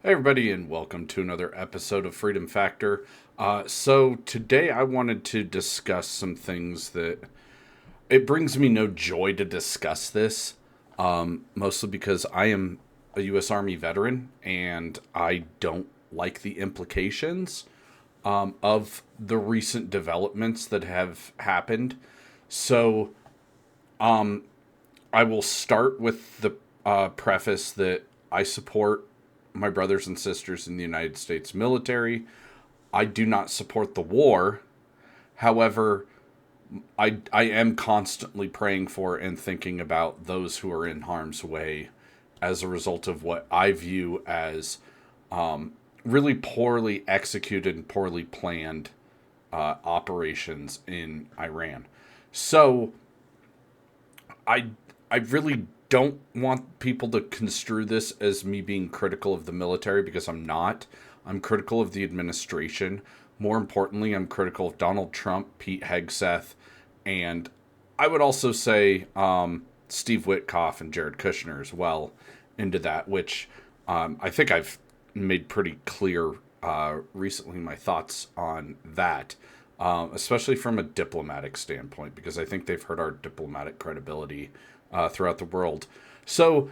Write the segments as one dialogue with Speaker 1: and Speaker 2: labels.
Speaker 1: Hey, everybody, and welcome to another episode of Freedom Factor. So, today I wanted to discuss some things that it brings me no joy to discuss this, mostly because I am a U.S. Army veteran and I don't like the implications of the recent developments that have happened. So, I will start with the preface that I support my brothers and sisters in the United States military. I do not support the war. However, I am constantly praying for and thinking about those who are in harm's way as a result of what I view as really poorly executed and poorly planned operations in Iran. So I I really don't want people to construe this as me being critical of the military because I'm not. I'm critical of the administration. More importantly, I'm critical of Donald Trump, Pete Hegseth, and I would also say Steve Witkoff and Jared Kushner as well into that, which I think I've made pretty clear recently my thoughts on that, especially from a diplomatic standpoint, because I think they've hurt our diplomatic credibility throughout the world. So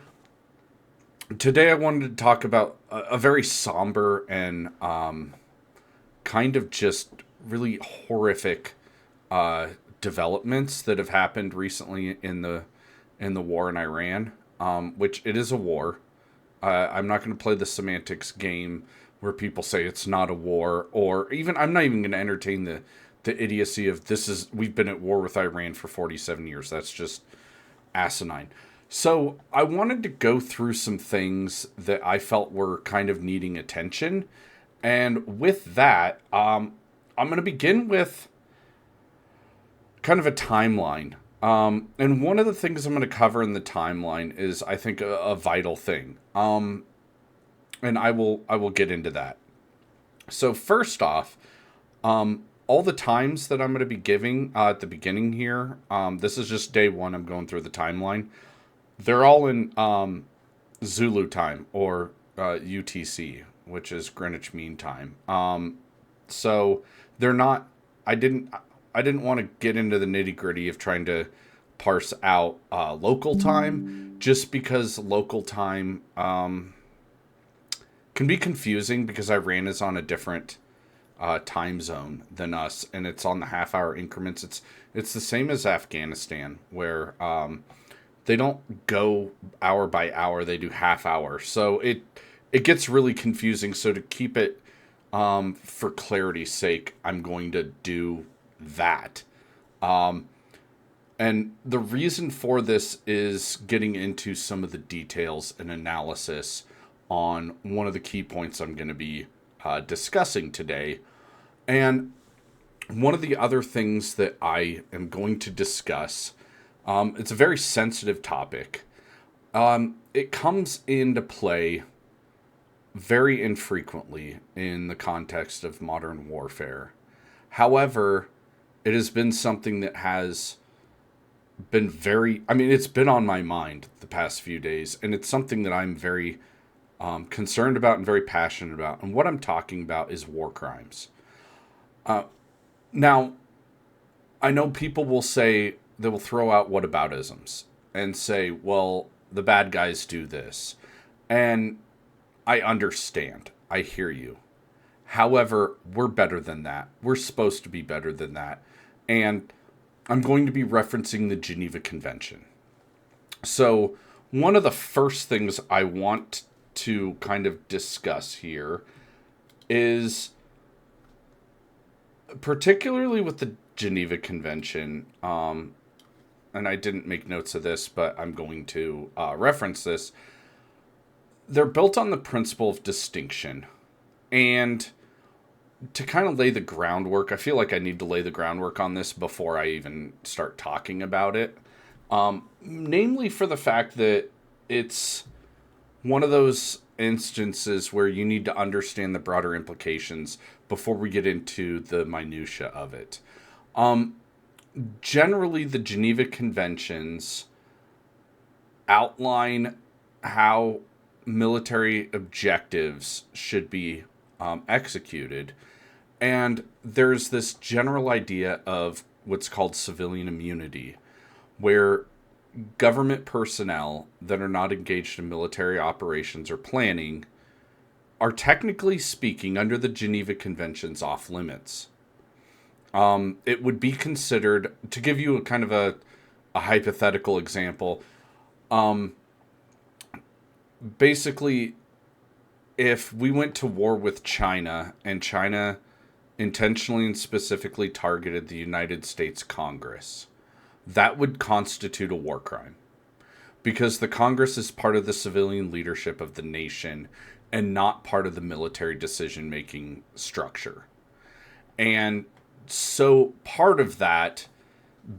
Speaker 1: today I wanted to talk about a very somber and kind of just really horrific developments that have happened recently in the war in Iran, which it is a war. I'm not going to play the semantics game where people say it's not a war, or even I'm not even going to entertain the idiocy of this is we've been at war with Iran for 47 years. That's just asinine. So I wanted to go through some things that I felt were kind of needing attention, and with that, I'm going to begin with kind of a timeline. And one of the things I'm going to cover in the timeline is, I think, a vital thing. And I will get into that. So first off, all the times that I'm going to be giving at the beginning here, this is just day one. I'm going through the timeline. They're all in Zulu time or UTC, which is Greenwich Mean Time. So they're not. I didn't. I didn't want to get into the nitty gritty of trying to parse out local time, just because local time can be confusing because Iran is on a different time zone than us, and it's on the half-hour increments. It's the same as Afghanistan, where they don't go hour by hour; they do half hour. So it gets really confusing. So to keep it for clarity's sake, I'm going to do that. And the reason for this is getting into some of the details and analysis on one of the key points I'm going to be discussing today. And one of the other things that I am going to discuss, it's a very sensitive topic. It comes into play very infrequently in the context of modern warfare. However, it has been something that has been it's been on my mind the past few days, and it's something that I'm very concerned about and very passionate about. And what I'm talking about is war crimes. Now, I know people will say, they will throw out whataboutisms and say, well, the bad guys do this. And I understand. I hear you. However, we're better than that. We're supposed to be better than that. And I'm going to be referencing the Geneva Convention. So, one of the first things I want to kind of discuss here is, particularly with the Geneva Convention, and I didn't make notes of this, but I'm going to reference this. They're built on the principle of distinction. And to kind of lay the groundwork, I feel like I need to lay the groundwork on this before I even start talking about it. Namely, for the fact that it's one of those instances where you need to understand the broader implications before we get into the minutia of it. Generally, the Geneva Conventions outline how military objectives should be executed. And there's this general idea of what's called civilian immunity, where government personnel that are not engaged in military operations or planning are, technically speaking, under the Geneva Conventions, off limits. It would be considered, to give you a kind of a hypothetical example, basically, if we went to war with China and China intentionally and specifically targeted the United States Congress, that would constitute a war crime, because the Congress is part of the civilian leadership of the nation and not part of the military decision-making structure. And so part of that,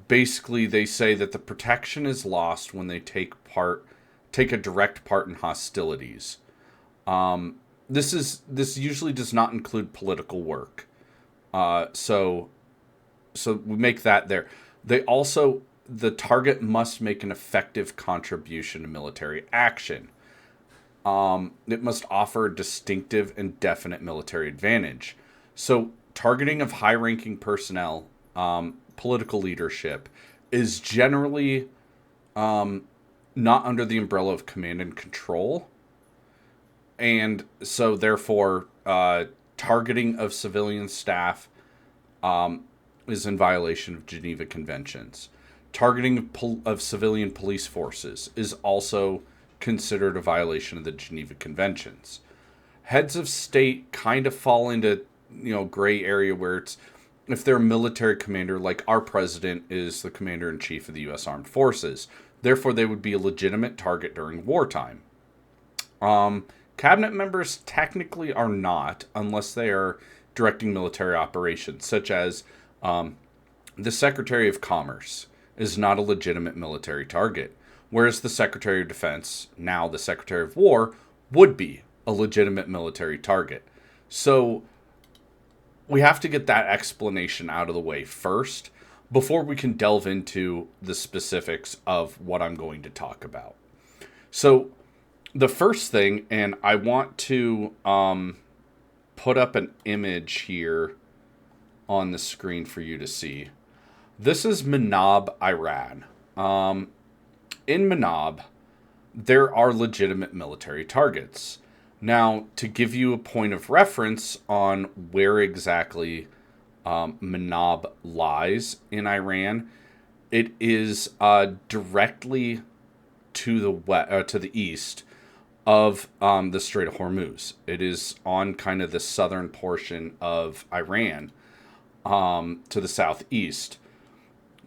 Speaker 1: basically they say that the protection is lost when they take a direct part in hostilities. This usually does not include political work. So we make that there. The target must make an effective contribution to military action. It must offer a distinctive and definite military advantage. So targeting of high-ranking personnel, political leadership, is generally not under the umbrella of command and control. And so therefore, targeting of civilian staff is in violation of Geneva Conventions. Targeting of civilian police forces is also considered a violation of the Geneva Conventions. Heads of state kind of fall into, gray area where it's, if they're a military commander, like our president is the commander-in-chief of the U.S. Armed Forces, therefore they would be a legitimate target during wartime. Cabinet members technically are not, unless they are directing military operations, such as the Secretary of Commerce is not a legitimate military target, whereas the Secretary of Defense, now the Secretary of War, would be a legitimate military target. So we have to get that explanation out of the way first before we can delve into the specifics of what I'm going to talk about. So the first thing, and I want to put up an image here on the screen for you to see. This is Manab, Iran. In Manab, there are legitimate military targets. Now, to give you a point of reference on where exactly Manab lies in Iran, it is directly to the east of the Strait of Hormuz. It is on kind of the southern portion of Iran, to the southeast.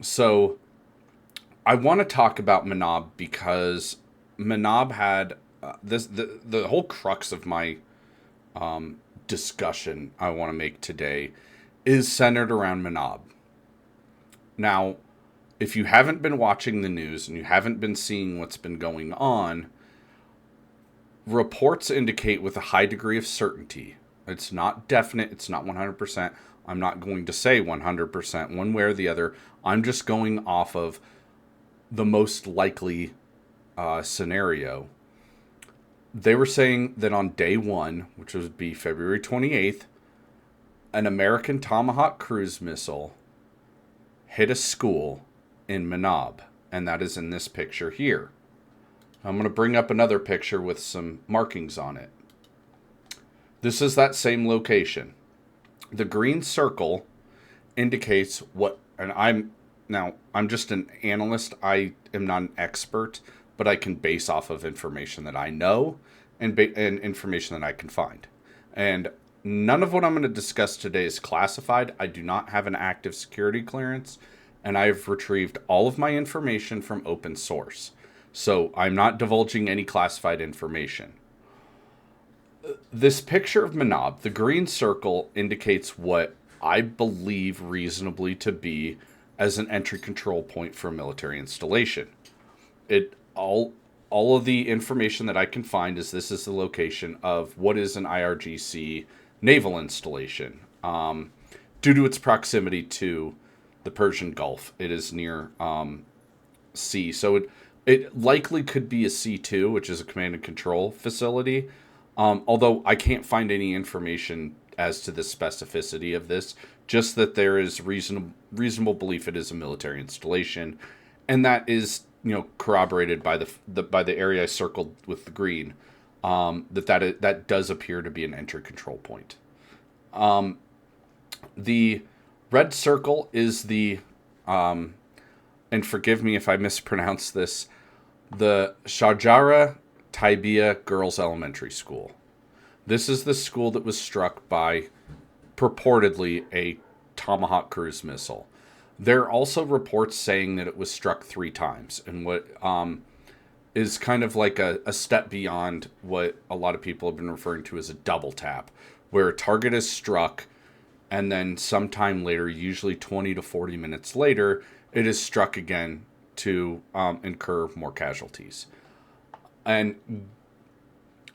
Speaker 1: So I want to talk about Manab because Manab had the whole crux of my discussion I want to make today is centered around Manab. Now, if you haven't been watching the news and you haven't been seeing what's been going on, reports indicate with a high degree of certainty, it's not definite, it's not 100%, I'm not going to say 100% one way or the other, I'm just going off of the most likely scenario. They were saying that on day one, which would be February 28th, an American Tomahawk cruise missile hit a school in Manab, and that is in this picture here. I'm going to bring up another picture with some markings on it. This is that same location. The green circle indicates what, and I'm just an analyst. I am not an expert, but I can base off of information that I know and information that I can find. And none of what I'm going to discuss today is classified. I do not have an active security clearance, and I've retrieved all of my information from open source. So I'm not divulging any classified information. This picture of Manab, the green circle, indicates what I believe reasonably to be as an entry control point for a military installation. All of the information that I can find is this is the location of what is an IRGC naval installation. Due to its proximity to the Persian Gulf, it is near sea. So It likely could be a C2, which is a command and control facility. Although I can't find any information as to the specificity of this, just that there is reasonable belief it is a military installation, and that is corroborated by the area I circled with the green. That does appear to be an entry control point. The red circle is and forgive me if I mispronounce this, the Shajara Taibia Girls Elementary School. This is the school that was struck by purportedly a Tomahawk cruise missile. There are also reports saying that it was struck 3 times, and what is kind of like a step beyond what a lot of people have been referring to as a double tap, where a target is struck, and then sometime later, usually 20 to 40 minutes later, it is struck again to incur more casualties. And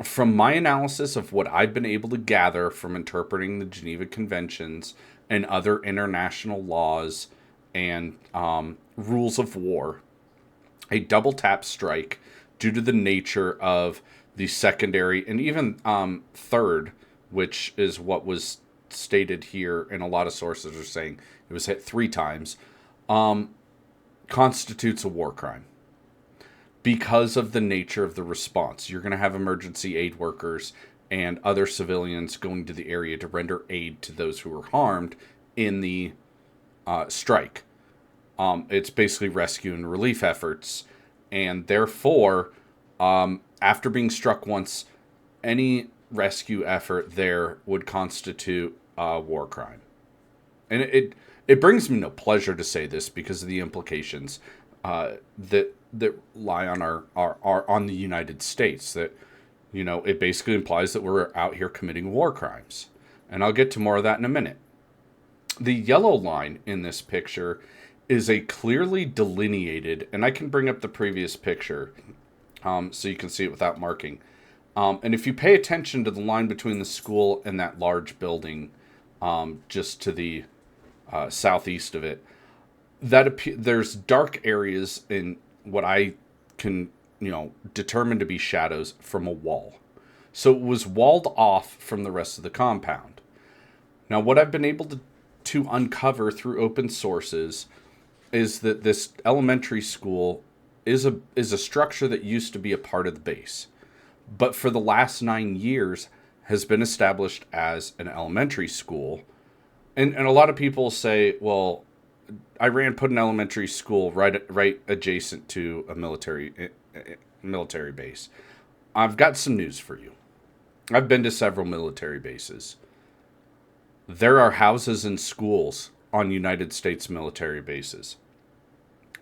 Speaker 1: from my analysis of what I've been able to gather from interpreting the Geneva Conventions and other international laws and rules of war, a double tap strike, due to the nature of the secondary and even third, which is what was stated here, and a lot of sources are saying it was hit 3 times, constitutes a war crime because of the nature of the response. You're going to have emergency aid workers and other civilians going to the area to render aid to those who were harmed in the strike. It's basically rescue and relief efforts, and therefore, after being struck once, any rescue effort there would constitute a war crime. And it brings me no pleasure to say this because of the implications that lie on our on the United States. That it basically implies that we're out here committing war crimes, and I'll get to more of that in a minute. The yellow line in this picture is a clearly delineated, and I can bring up the previous picture so you can see it without marking. And if you pay attention to the line between the school and that large building just to the southeast of it, there's dark areas in what I can determine to be shadows from a wall. So it was walled off from the rest of the compound. Now, what I've been able to uncover through open sources is that this elementary school is a structure that used to be a part of the base, but for the last 9 years has been established as an elementary school. And a lot of people say, well, Iran put an elementary school right adjacent to a military base. I've got some news for you. I've been to several military bases. There are houses and schools on United States military bases.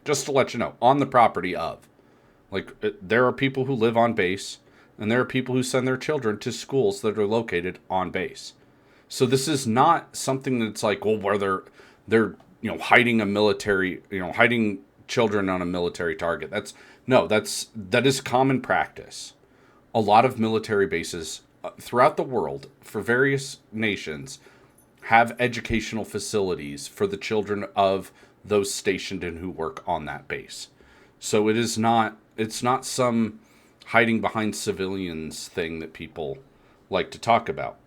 Speaker 1: Just to let you know, on the property of. There are people who live on base, and there are people who send their children to schools that are located on base. So this is not something that's like, well, where they're hiding a military, hiding children on a military target. That is common practice. A lot of military bases throughout the world for various nations have educational facilities for the children of those stationed and who work on that base. So it's not some hiding behind civilians thing that people like to talk about.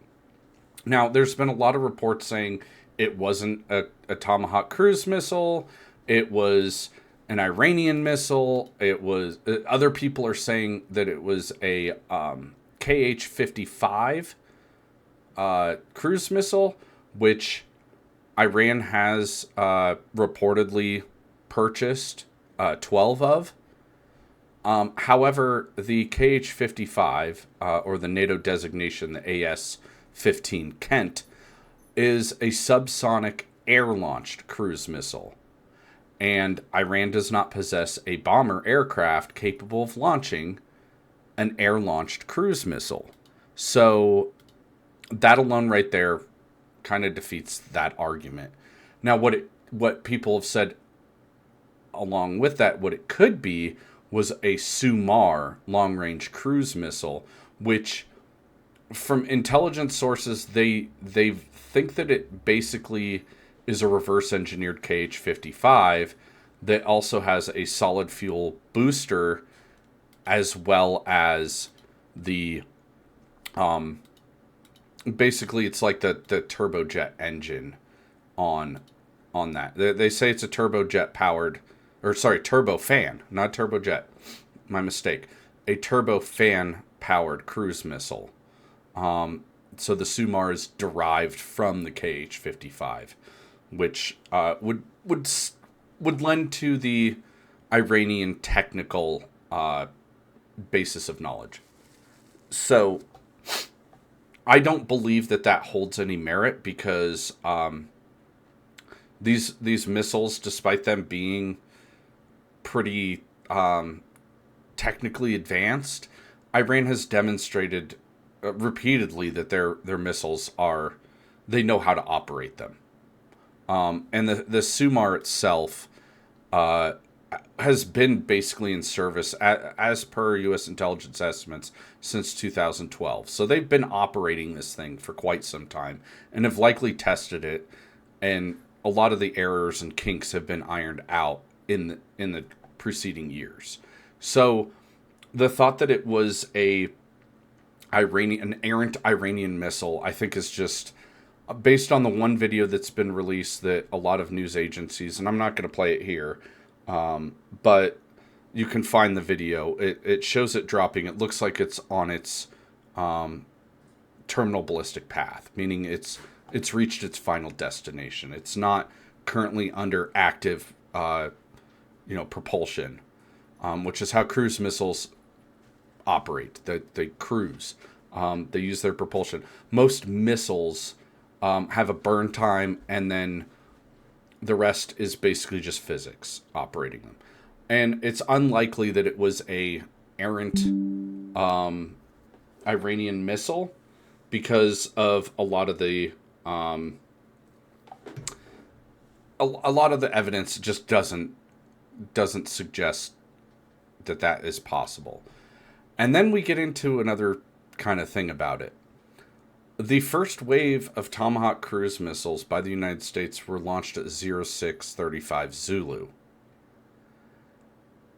Speaker 1: Now, there's been a lot of reports saying it wasn't a Tomahawk cruise missile. It was an Iranian missile. It was other people are saying that it was a KH-55 cruise missile, which Iran has reportedly purchased 12 of. However, the KH-55, or the NATO designation, the AS-15 Kent, is a subsonic air-launched cruise missile. And Iran does not possess a bomber aircraft capable of launching an air-launched cruise missile. So that alone right there kind of defeats that argument. Now, what people have said along with that, what it could be was a SUMAR long-range cruise missile, which from intelligence sources, they think that it basically is a reverse-engineered KH-55 that also has a solid fuel booster, as well as the basically it's like the turbojet engine on that. They say it's a turbojet powered, or sorry, turbofan, not turbojet. My mistake. A turbofan powered cruise missile. So the Sumar is derived from the KH-55, which would lend to the Iranian technical basis of knowledge. So I don't believe that holds any merit, because these missiles, despite them being pretty technically advanced, Iran has demonstrated repeatedly that their missiles they know how to operate them. And the Sumar itself has been basically in service, as per U.S. intelligence estimates, since 2012. So they've been operating this thing for quite some time and have likely tested it, and a lot of the errors and kinks have been ironed out in the preceding years. So the thought that it was an errant Iranian missile, I think, is just based on the one video that's been released that a lot of news agencies, and I'm not going to play it here, but you can find the video. It shows it dropping. It looks like it's on its terminal ballistic path, meaning it's reached its final destination. It's not currently under active propulsion, which is how cruise missiles operate. They cruise. They use their propulsion. Most missiles have a burn time, and then the rest is basically just physics operating them. And it's unlikely that it was a errant Iranian missile, because of a lot of the evidence just doesn't suggest that is possible. And then we get into another kind of thing about it. The first wave of Tomahawk cruise missiles by the United States were launched at 0635 Zulu.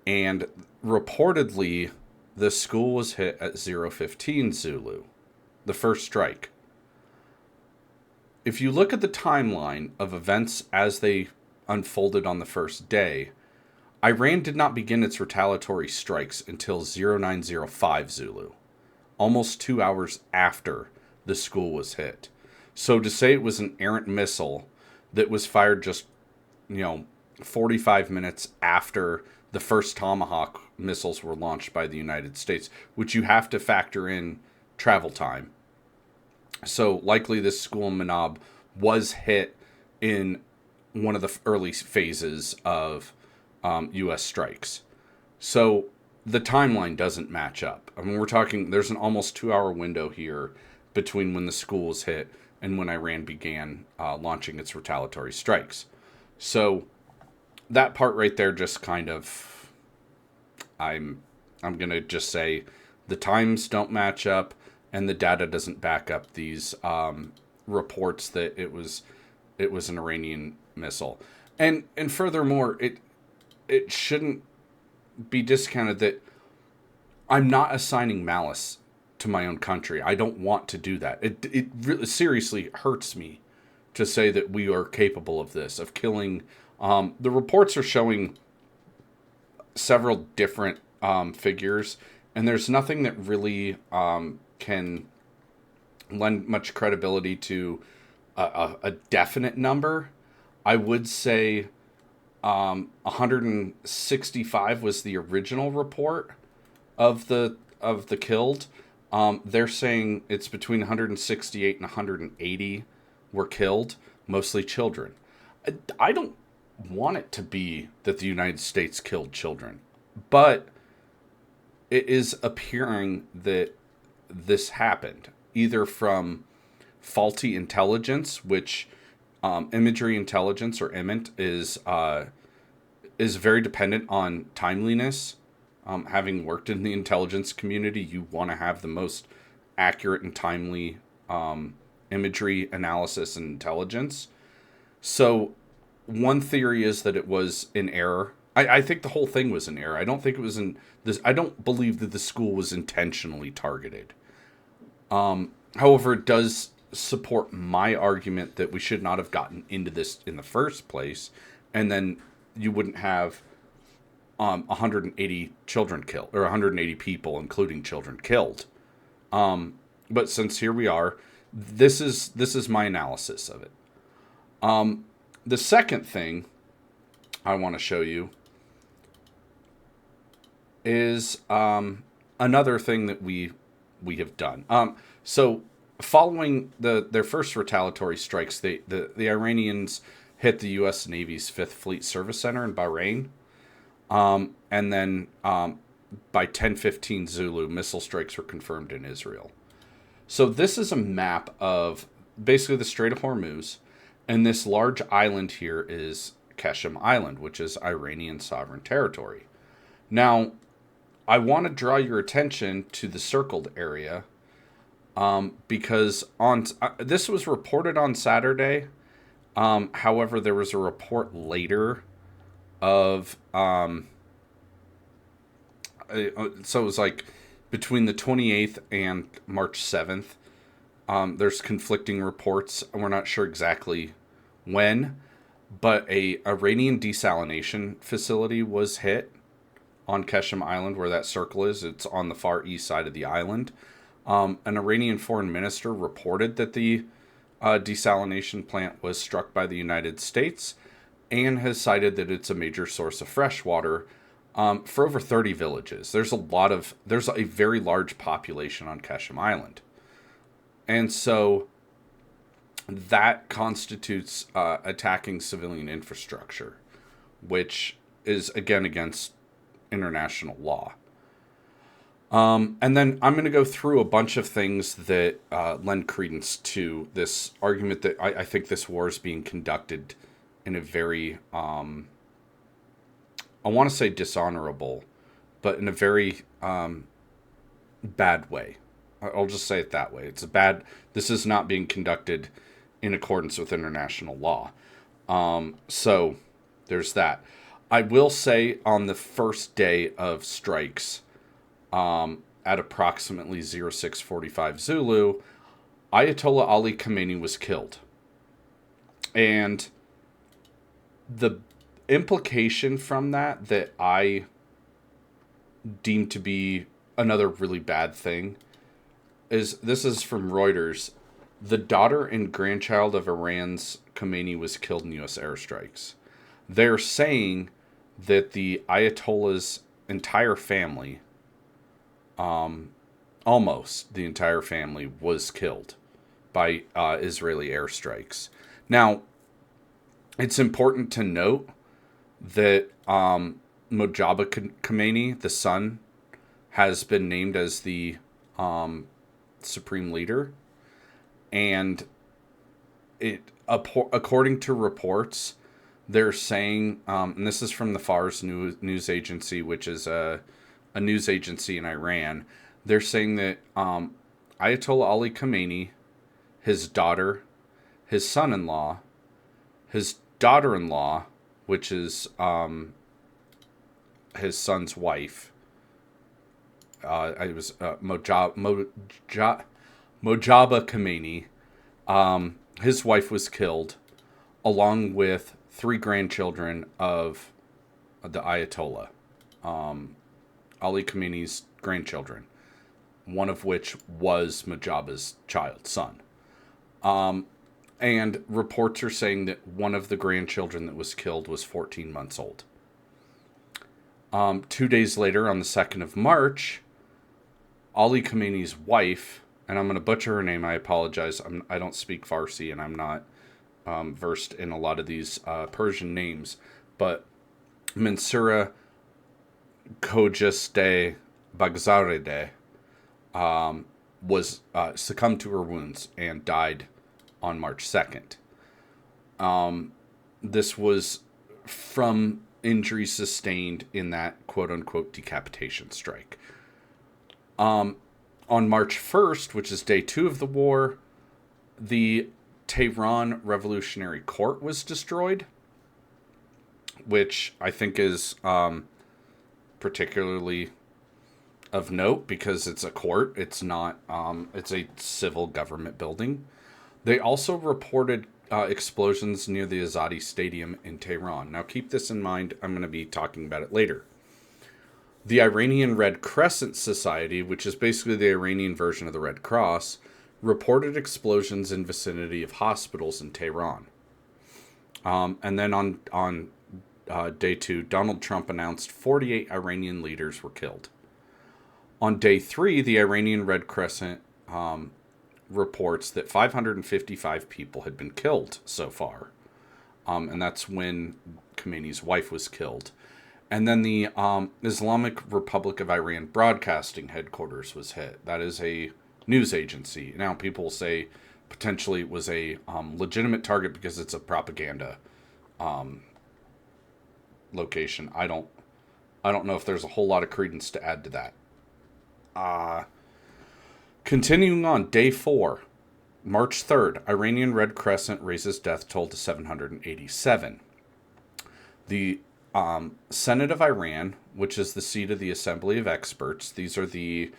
Speaker 1: And reportedly, the school was hit at 015 Zulu, the first strike. If you look at the timeline of events as they unfolded on the first day, Iran did not begin its retaliatory strikes until 0905 Zulu, almost 2 hours after the school was hit. So to say it was an errant missile that was fired just, 45 minutes after the first Tomahawk missiles were launched by the United States, which you have to factor in travel time. So likely this school in Manab was hit in one of the early phases of U.S. strikes. So the timeline doesn't match up. I mean, we're talking, there's an almost 2 hour window here between when the school was hit and when Iran began launching its retaliatory strikes. So that part right there just kind of, I'm going to just say the times don't match up, and the data doesn't back up these reports that it was an Iranian missile. And furthermore, it shouldn't be discounted that I'm not assigning malice to my own country. I don't want to do that. It really seriously hurts me to say that we are capable of this, of killing. The reports are showing several different figures, and there's nothing that really can lend much credibility to a definite number. I would say 165 was the original report of the killed. They're saying it's between 168 and 180 were killed, mostly children. I don't want it to be that the United States killed children, but it is appearing that this happened either from faulty intelligence, which imagery intelligence, or IMINT, is very dependent on timeliness. Having worked in the intelligence community, you want to have the most accurate and timely imagery analysis and intelligence. So one theory is that it was in error. I think the whole thing was in error. I don't think it was in this. I don't believe that the school was intentionally targeted. However, it does support my argument that we should not have gotten into this in the first place, and then you wouldn't have 180 children killed, or 180 people, including children, killed. But since here we are, this is my analysis of it. The second thing I want to show you is another thing that we have done. So following their first retaliatory strikes, the Iranians hit the U.S. Navy's Fifth Fleet Service Center in Bahrain, and then by 10:15 Zulu, missile strikes were confirmed in Israel. So this is a map of basically the Strait of Hormuz, and this large island here is Qeshm Island, which is Iranian sovereign territory. Now, I want to draw your attention to the circled area, because this was reported on Saturday. However, there was a report later of so it was like between the 28th and March 7th. There's conflicting reports. We're not sure exactly when, but a Iranian desalination facility was hit on Qeshm Island, where that circle is. It's on the far east side of the island. An Iranian foreign minister reported that the desalination plant was struck by the United States, and has cited that it's a major source of fresh water for over 30 villages. There's a very large population on Qeshm Island. And so that constitutes attacking civilian infrastructure, which is, again, against international law. And then I'm going to go through a bunch of things that lend credence to this argument that I think this war is being conducted in a very, I want to say dishonorable, but in a very bad way. I'll just say it that way. This is not being conducted in accordance with international law. So there's that. I will say on the first day of strikes, at approximately 0645 Zulu, Ayatollah Ali Khamenei was killed. And the implication from that I deem to be another really bad thing this is from Reuters. The daughter and grandchild of Iran's Khamenei was killed in U.S. airstrikes. They're saying that the Ayatollah's entire family, almost the entire family, was killed by Israeli airstrikes. Now, it's important to note that Mojtaba Khamenei, the son, has been named as the supreme leader, and according to reports, they're saying, and this is from the Fars news agency, which is a news agency in Iran. They're saying that Ayatollah Ali Khamenei, his daughter, his son-in-law, his daughter-in-law, which is his son's wife, Mojtaba Khamenei, his wife was killed, along with 3 grandchildren of the Ayatollah, Ali Khamenei's grandchildren, one of which was Mojaba's son. And reports are saying that one of the grandchildren that was killed was 14 months old. 2 days later, on the 2nd of March, Ali Khamenei's wife, and I'm going to butcher her name, I apologize, I don't speak Farsi, and I'm not versed in a lot of these Persian names, but Mansoura Khojesteh Bagzadeh was succumbed to her wounds and died on March 2nd. This was from injuries sustained in that quote-unquote decapitation strike. On March 1st, which is day 2 of the war, the Tehran Revolutionary Court was destroyed. which I think is particularly of note because it's a court. It's not. It's a civil government building. They also reported explosions near the Azadi Stadium in Tehran. Now, keep this in mind. I'm going to be talking about it later. The Iranian Red Crescent Society, which is basically the Iranian version of the Red Cross, reported explosions in vicinity of hospitals in Tehran. And then on day 2, Donald Trump announced 48 Iranian leaders were killed. On day 3, the Iranian Red Crescent reports that 555 people had been killed so far. And that's when Khomeini's wife was killed. And then the Islamic Republic of Iran Broadcasting Headquarters was hit. That is a news agency. Now, people say potentially it was a legitimate target because it's a propaganda location. I don't know if there's a whole lot of credence to add to that. Continuing on, day 4, March 3rd, Iranian Red Crescent raises death toll to 787. The Senate of Iran, which is the seat of the Assembly of Experts, these are the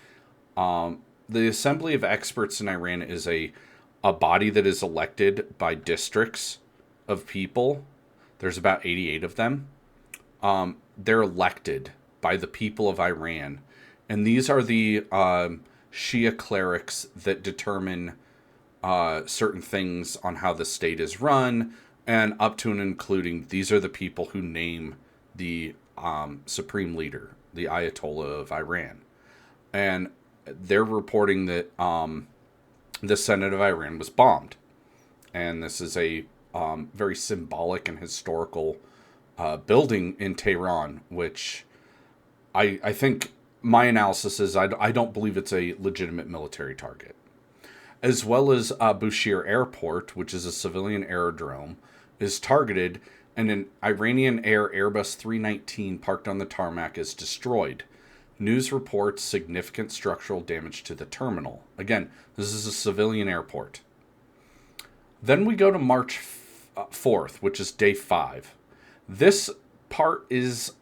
Speaker 1: Assembly of Experts in Iran is a body that is elected by districts of people. There's about 88 of them. They're elected by the people of Iran. And these are the Shia clerics that determine certain things on how the state is run, and up to and including these are the people who name the supreme leader, the Ayatollah of Iran. And they're reporting that the Senate of Iran was bombed. And this is a very symbolic and historical building in Tehran, which I think my analysis is I don't believe it's a legitimate military target. As well as Bushehr Airport, which is a civilian aerodrome, is targeted, and an Iranian Air Airbus 319 parked on the tarmac is destroyed. News reports significant structural damage to the terminal. Again, this is a civilian airport. Then we go to March 4th, which is day 5. This part is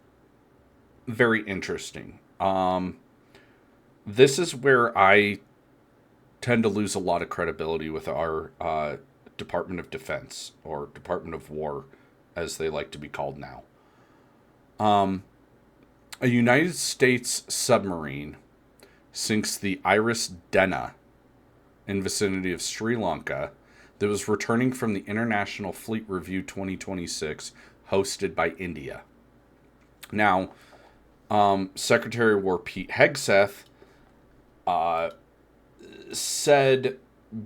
Speaker 1: very interesting. This is where I tend to lose a lot of credibility with our Department of Defense, or Department of War, as they like to be called now. A United States submarine sinks the Iris Dena in vicinity of Sri Lanka that was returning from the International Fleet Review 2026 hosted by India. Now, Secretary of War Pete Hegseth said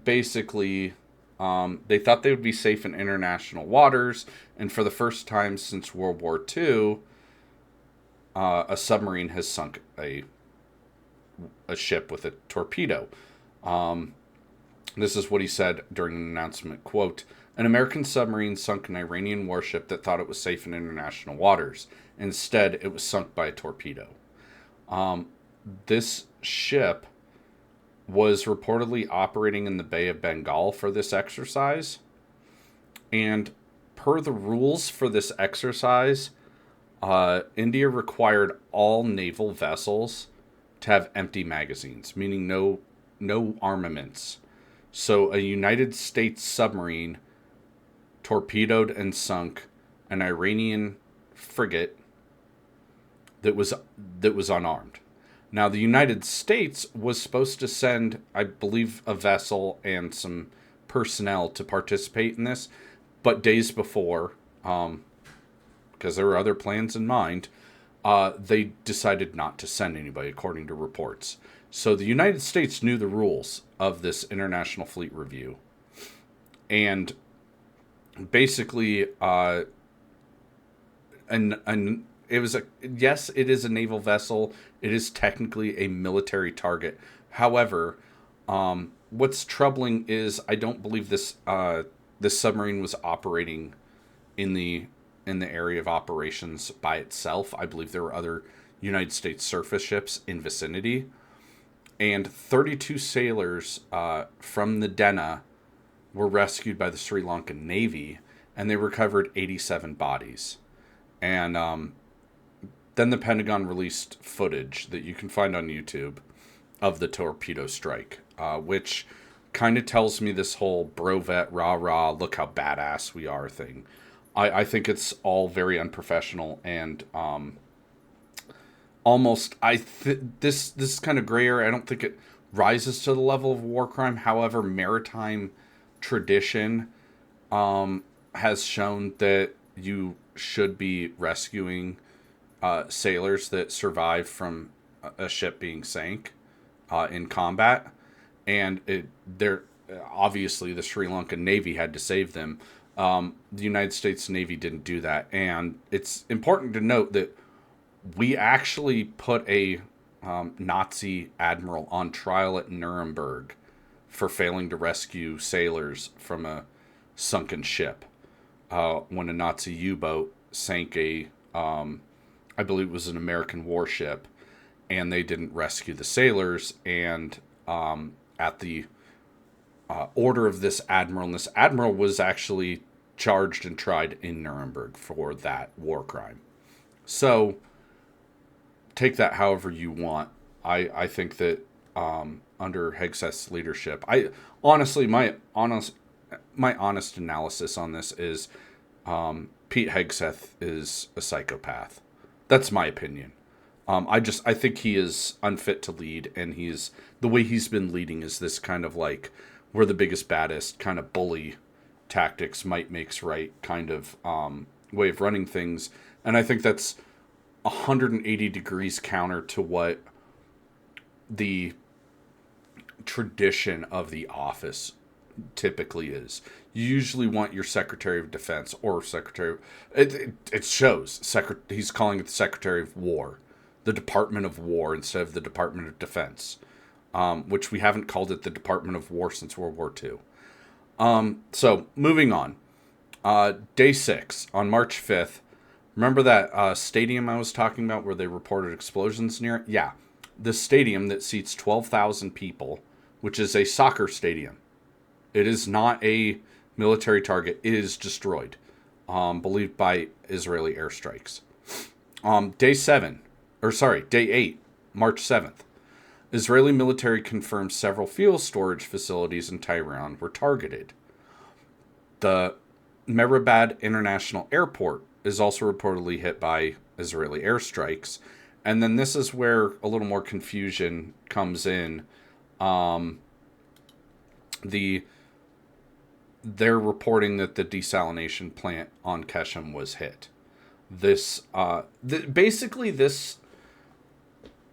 Speaker 1: basically they thought they would be safe in international waters, and for the first time since World War II, a submarine has sunk a ship with a torpedo. This is what he said during an announcement, quote, "An American submarine sunk an Iranian warship that thought it was safe in international waters. Instead, it was sunk by a torpedo." This ship was reportedly operating in the Bay of Bengal for this exercise. And per the rules for this exercise, India required all naval vessels to have empty magazines, meaning no armaments. So a United States submarine torpedoed and sunk an Iranian frigate that was unarmed. Now, the United States was supposed to send, I believe, a vessel and some personnel to participate in this, but days before, because there were other plans in mind, they decided not to send anybody, according to reports. So the United States knew the rules of this International Fleet Review. And basically, it was yes, it is a naval vessel. It is technically a military target. However, what's troubling is I don't believe this submarine was operating in the area of operations by itself. I believe there were other United States surface ships in vicinity, and 32 sailors from the Dena were rescued by the Sri Lankan Navy, and they recovered 87 bodies. And then the Pentagon released footage that you can find on YouTube of the torpedo strike, which kind of tells me this whole brovet, rah-rah, look how badass we are thing. I think it's all very unprofessional and almost, this is kind of gray area. I don't think it rises to the level of war crime. However, maritime tradition has shown that you should be rescuing sailors that survived from a ship being sank in combat, and they're obviously the Sri Lankan Navy had to save them. The United States Navy didn't do that, and it's important to note that we actually put a Nazi admiral on trial at Nuremberg for failing to rescue sailors from a sunken ship when a Nazi U-boat sank I believe it was an American warship, and they didn't rescue the sailors. And at the order of this admiral, and this admiral was actually charged and tried in Nuremberg for that war crime. So take that however you want. I think that under Hegseth's leadership, I honestly my honest analysis on this is Pete Hegseth is a psychopath. That's my opinion. I think he is unfit to lead, and the way he's been leading is this kind of like we're the biggest, baddest kind of bully tactics, might makes right kind of way of running things. And I think that's 180 degrees counter to what the tradition of the office typically is. You usually want your Secretary of Defense or Secretary. It shows. He's calling it the Secretary of War, the Department of War instead of the Department of Defense, which we haven't called it the Department of War since World War II. So moving on. Day 6 on March 5th. Remember that stadium I was talking about where they reported explosions near it? Yeah. The stadium that seats 12,000 people, which is a soccer stadium. It is not a military target. It is destroyed, believed by Israeli airstrikes. Day 8, March 7th. Israeli military confirmed several fuel storage facilities in Tehran were targeted. The Mehrabad International Airport is also reportedly hit by Israeli airstrikes. And then this is where a little more confusion comes in. They're reporting that the desalination plant on Keshem was hit. Basically this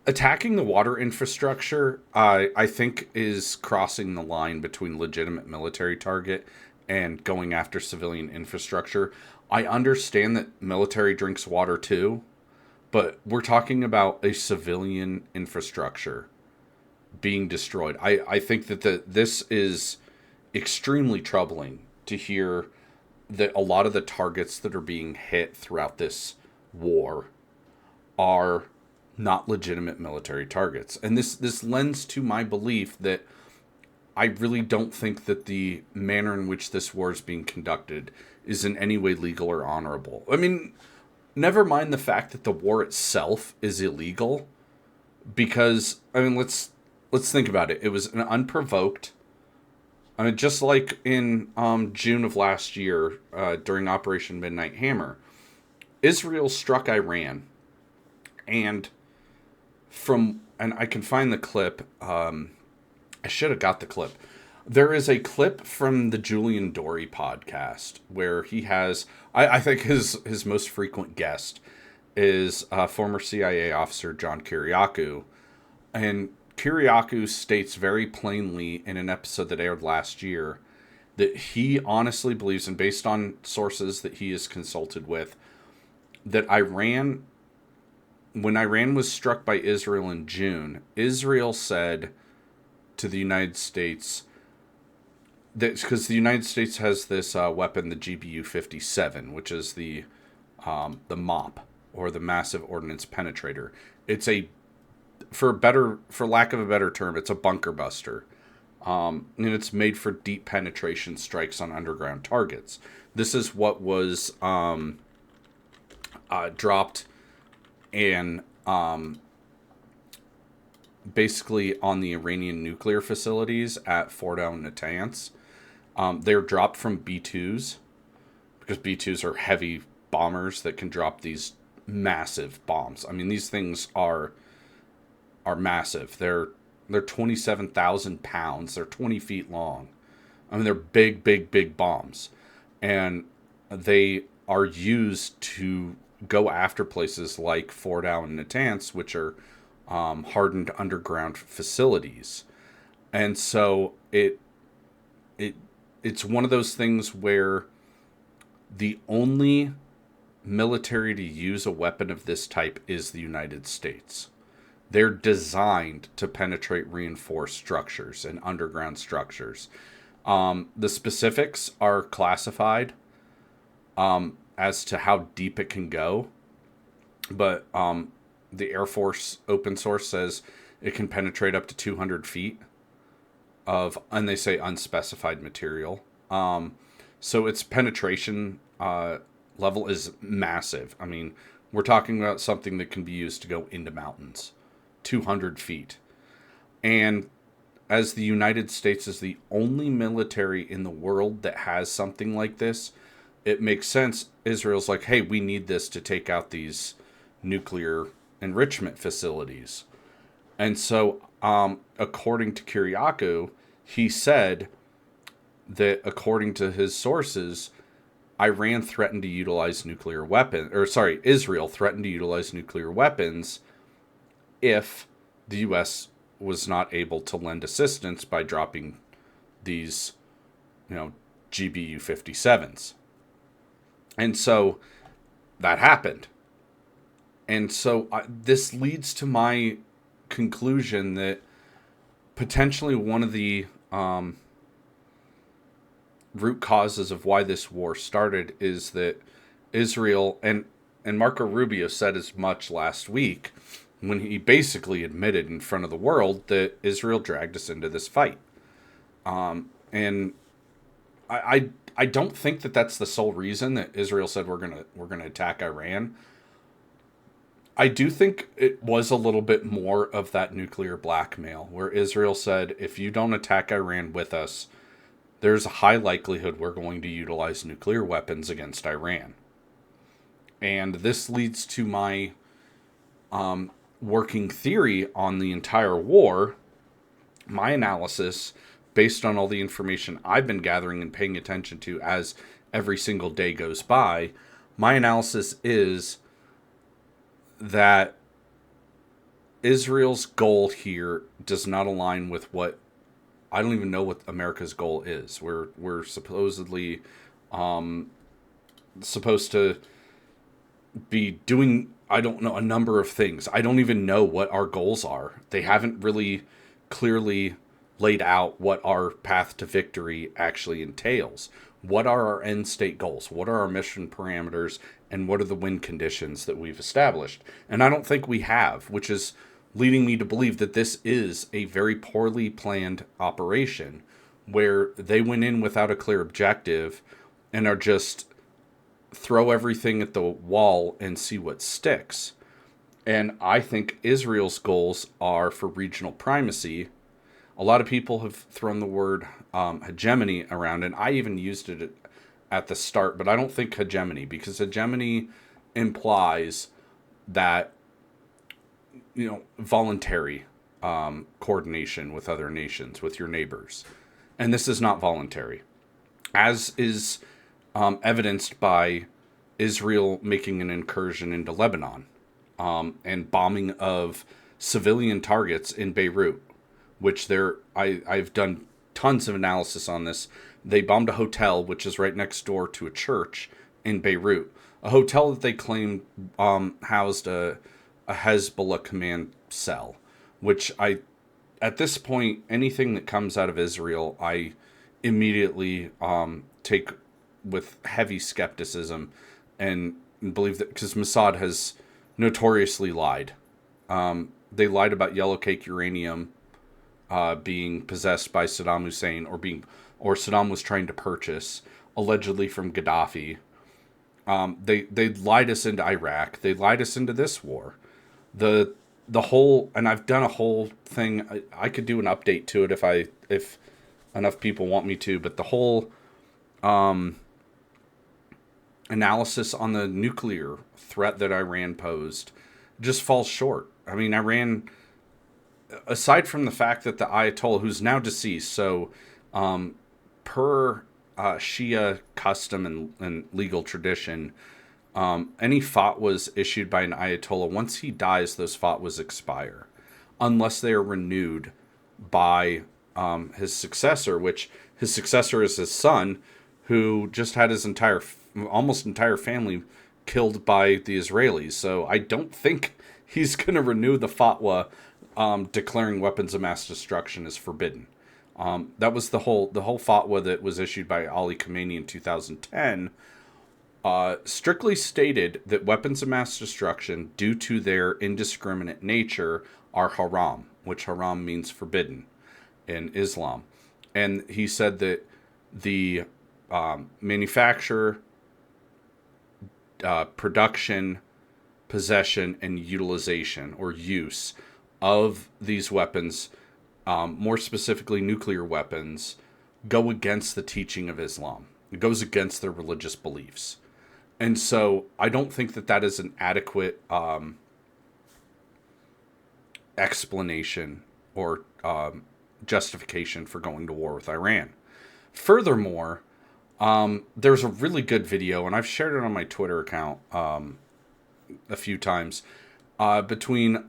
Speaker 1: attacking the water infrastructure, I think, is crossing the line between legitimate military target and going after civilian infrastructure. I understand that military drinks water too, but we're talking about a civilian infrastructure being destroyed. I think that this is extremely troubling to hear that a lot of the targets that are being hit throughout this war are not legitimate military targets. And this lends to my belief that I really don't think that the manner in which this war is being conducted is in any way legal or honorable. I mean, never mind the fact that the war itself is illegal, because, I mean, let's think about it. It was an unprovoked, I mean, just like in June of last year, during Operation Midnight Hammer, Israel struck Iran, and I can find the clip. I should have got the clip. There is a clip from the Julian Dory podcast where he has, I think his most frequent guest is former CIA officer John Kiriakou, and Kiriakou states very plainly in an episode that aired last year that he honestly believes, and based on sources that he is consulted with, that when Iran was struck by Israel in June, Israel said to the United States, that because the United States has this weapon, the GBU-57, which is the MOP, or the Massive Ordnance Penetrator. It's for lack of a better term, it's a bunker buster. And it's made for deep penetration strikes on underground targets. This is what was dropped and basically on the Iranian nuclear facilities at Fordow and Natanz. They're dropped from B-2s because B-2s are heavy bombers that can drop these massive bombs. I mean, these things are massive. They're 27,000 pounds. They're 20 feet long. I mean, they're big, big, big bombs. And they are used to go after places like Fordow and Natanz, which are hardened underground facilities. And so it's one of those things where the only military to use a weapon of this type is the United States. They're designed to penetrate reinforced structures and underground structures. The specifics are classified as to how deep it can go, but the Air Force open source says it can penetrate up to 200 feet of, and they say unspecified material. So its penetration level is massive. I mean, we're talking about something that can be used to go into mountains, 200 feet. And as the United States is the only military in the world that has something like this, it makes sense. Israel's like, hey, we need this to take out these nuclear enrichment facilities. And so, according to Kiriakou, he said that according to his sources, Israel threatened to utilize nuclear weapons if the U.S. was not able to lend assistance by dropping these, GBU-57s. And so that happened. And so this leads to my conclusion that potentially one of the root causes of why this war started is that Israel, and Marco Rubio said as much last week when he basically admitted in front of the world that Israel dragged us into this fight. And I don't think that that's the sole reason that Israel said we're gonna attack Iran. I do think it was a little bit more of that nuclear blackmail, where Israel said, if you don't attack Iran with us, there's a high likelihood we're going to utilize nuclear weapons against Iran. And this leads to my working theory on the entire war. My analysis, based on all the information I've been gathering and paying attention to as every single day goes by, my analysis is that Israel's goal here does not align with what, I don't even know what America's goal is. We're supposedly supposed to be doing, I don't know, a number of things. I don't even know what our goals are. They haven't really clearly laid out what our path to victory actually entails. What are our end state goals? What are our mission parameters? And what are the win conditions that we've established? And I don't think we have, which is leading me to believe that this is a very poorly planned operation where they went in without a clear objective and are just throw everything at the wall and see what sticks. And I think Israel's goals are for regional primacy. A lot of people have thrown the word hegemony around, and I even used it at the start, but I don't think hegemony, because hegemony implies that, voluntary coordination with other nations, with your neighbors. And this is not voluntary, as is evidenced by Israel making an incursion into Lebanon and bombing of civilian targets in Beirut, which I've done tons of analysis on this. They bombed a hotel, which is right next door to a church in Beirut, a hotel that they claimed housed a Hezbollah command cell, which at this point, anything that comes out of Israel, I immediately take with heavy skepticism and believe that, because Mossad has notoriously lied. They lied about yellow cake uranium being possessed by Saddam Hussein or Saddam was trying to purchase allegedly from Gaddafi. They lied us into Iraq. They lied us into this war. The the whole, and I've done a whole thing. I could do an update to it if enough people want me to. But the whole analysis on the nuclear threat that Iran posed just falls short. I mean, Iran, aside from the fact that the Ayatollah, who's now deceased, so per Shia custom and legal tradition, any fatwas issued by an Ayatollah, once he dies, those fatwas expire, unless they are renewed by his successor, which his successor is his son, who just had his almost entire family killed by the Israelis. So I don't think he's going to renew the fatwa declaring weapons of mass destruction is forbidden. That was the whole fatwa that was issued by Ali Khamenei in 2010. Strictly stated that weapons of mass destruction, due to their indiscriminate nature, are haram, which haram means forbidden in Islam. And he said that the manufacture, production, possession, and utilization or use of these weapons, more specifically nuclear weapons, go against the teaching of Islam. It goes against their religious beliefs. And so I don't think that is an adequate explanation or justification for going to war with Iran. Furthermore, there's a really good video, and I've shared it on my Twitter account a few times, between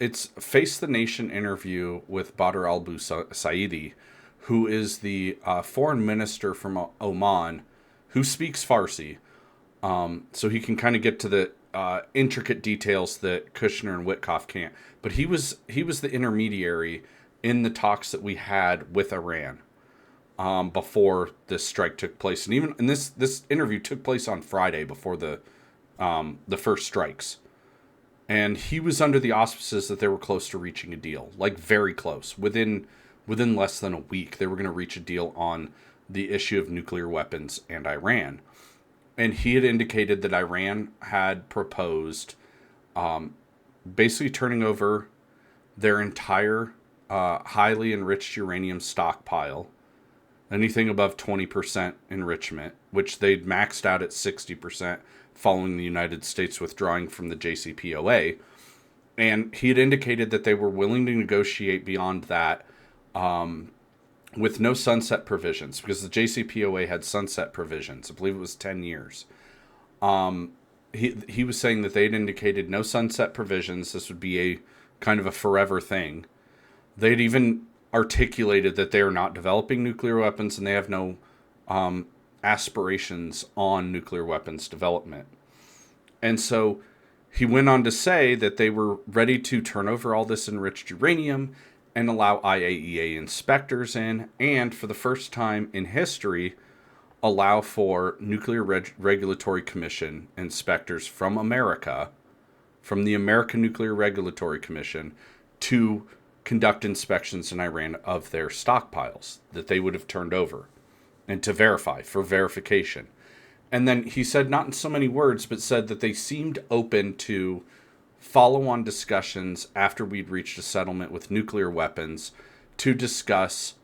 Speaker 1: it's Face the Nation interview with Badr al-Busaidi, who is the foreign minister from Oman, who speaks Farsi. So he can kind of get to the intricate details that Kushner and Witkoff can't. But he was the intermediary in the talks that we had with Iran before this strike took place, and this interview took place on Friday before the first strikes, and he was under the auspices that they were close to reaching a deal, like very close. Within less than a week, they were going to reach a deal on the issue of nuclear weapons and Iran. And he had indicated that Iran had proposed basically turning over their entire highly enriched uranium stockpile, anything above 20% enrichment, which they'd maxed out at 60% following the United States withdrawing from the JCPOA. And he had indicated that they were willing to negotiate beyond that with no sunset provisions, because the JCPOA had sunset provisions. I believe it was 10 years. He was saying that they'd indicated no sunset provisions. This would be a kind of a forever thing. They'd even articulated that they are not developing nuclear weapons, and they have no aspirations on nuclear weapons development. And so he went on to say that they were ready to turn over all this enriched uranium and allow IAEA inspectors in, and for the first time in history, allow for Nuclear Regulatory Commission inspectors from America, from the American Nuclear Regulatory Commission, to conduct inspections in Iran of their stockpiles that they would have turned over, and to verify, for verification. And then he said, not in so many words, but said that they seemed open to follow-on discussions after we'd reached a settlement with nuclear weapons to discuss